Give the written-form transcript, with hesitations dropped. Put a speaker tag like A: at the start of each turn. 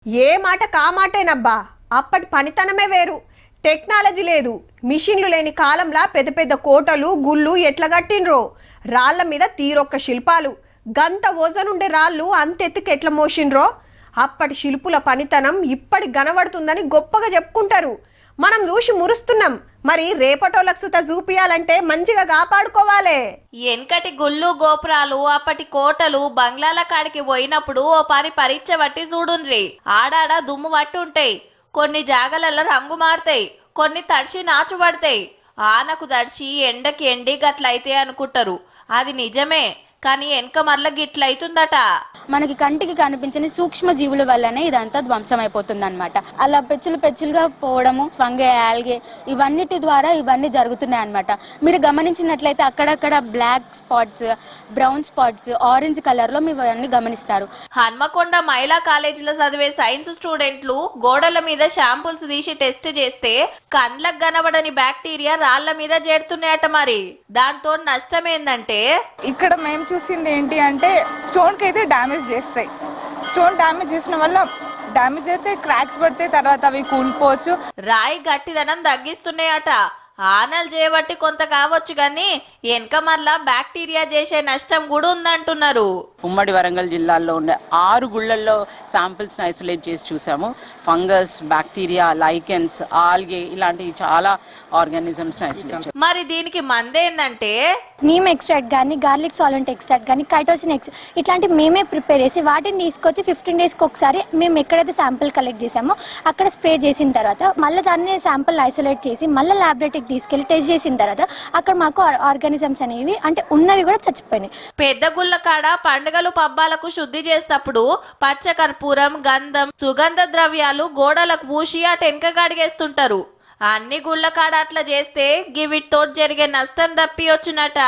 A: ఏ మాట కా మాటేనబ్బా. అప్పటి పనితనమే వేరు. టెక్నాలజీ లేదు, మిషన్లు లేని కాలంలా పెద్ద పెద్ద కోటలు గుళ్ళు ఎట్లా కట్టిండ్రో. రాళ్ల మీద తీరొక్క శిల్పాలు, గంత ఓజనుండే రాళ్ళు అంతెత్తుకు ఎట్లా మోసిండ్రో. అప్పటి శిల్పుల పనితనం ఇప్పటి గనబడుతుందని గొప్పగా చెప్పుకుంటారు. మనం చూసి మురుస్తున్నాం. మరి రేపటోళ్ళకు సుత చూపియాలంటే మంచిగా కాపాడుకోవాలి.
B: ఎన్కటి గుళ్ళు గోపురాలు అప్పటి కోటలు బంగ్లాల కాడికి పోయినప్పుడు ఓ పరీక్ష పట్టి చూడుండ్రి. ఆడాడ దుమ్ము పట్టి ఉంటాయి, కొన్ని జాగలలో రంగు మారుతాయి, కొన్ని తడిచి నాచు పడతాయి. ఆనకు తడిచి ఎండకి ఎండి గట్లయితే అనుకుంటారు. అది నిజమే, కానీ వెనక మరల గిట్లయితుందట.
C: మనకి కంటికి కనిపించని సూక్ష్మ జీవుల వల్లనే ఇదంతా ధ్వంసం అయిపోతుంది అనమాట. అలా పెచ్చులుగా పోవడము, ఫంగే, ఆల్గే ఇవన్నిటి ద్వారా ఇవన్నీ జరుగుతున్నాయి అనమాట. మీరు గమనించినట్లయితే అక్కడక్కడ black spots, brown spots, orange colour లో మీరు అన్ని గమనిస్తారు.
B: హన్మకొండ మహిళా కాలేజీలో చదివే సైన్స్ స్టూడెంట్లు గోడల మీద షాంపుల్స్ తీసి టెస్ట్ చేస్తే కండ్లకు కనబడని బ్యాక్టీరియా రాళ్ల మీద చేరుతున్నాయట. మరి దాంతో నష్టం ఏందంటే,
D: ఇక్కడ మేము చూసింది ఏంటి అంటే స్టోన్ కి అయితే డ్యామేజ్ చేస్తాయి. స్టోన్ డ్యామేజ్ చేసిన వల్ల డ్యామేజ్ అయితే క్రాక్స్ పడితే తర్వాత అవి కూలిపోవచ్చు.
B: రాయి గట్టిదనం తగ్గిస్తున్నాయట. ఆనలు చేయబట్టి కొంత కావచ్చు, కానీ వెనక మళ్ళా బ్యాక్టీరియా చేసే నష్టం కూడా ఉందంటున్నారు.
E: ఉమ్మడి వరంగల్ జిల్లాలో ఉండే 6 గుళ్ళల్లో శాంపిల్స్ ఐసోలేట్ చేసి చూసాము. ఫంగస్, బ్యాక్టీరియా, లైకెన్స్, ఆల్గే ఇలాంటి చాలా ఆర్గానిజమ్స్ ఐసోలేట్.
B: మరి దీనికి మందేందంటే
F: నీమ్ ఎక్స్ట్రాక్ట్ కానీ, గార్లిక్ సాల్వెంట్ ఎక్స్ట్రాక్ట్ కానీ, కైటోసిన్ ఇట్లాంటివి మేమే ప్రిపేర్ చేసి వాటిని తీసుకొచ్చి 15 డేస్కి ఒకసారి మేము ఎక్కడైతే శాంపిల్ కలెక్ట్ చేసామో అక్కడ స్ప్రే చేసిన తర్వాత మళ్ళీ దాన్ని శాంపిల్ ఐసోలేట్ చేసి మళ్ళీ ల్యాబొరేటరీకి తీసుకెళ్లి టెస్ట్ చేసిన తర్వాత అక్కడ మాకు ఆర్గానిజమ్స్ అనేవి అంటే ఉన్నవి కూడా చచ్చిపోయినాయి.
B: పెద్ద గుళ్ళ కాడ పండుగలు పబ్బాలకు శుద్ధి చేసేటప్పుడు పచ్చ కర్పూరం, గంధం, సుగంధ ద్రవ్యాలు గోడలకు పూసి ఆ టెంక కడిగేస్తుంటారు. అన్ని గుళ్ళ కాడ అట్లా చేస్తే గివిటితో జరిగే నష్టం తప్పి వచ్చునట.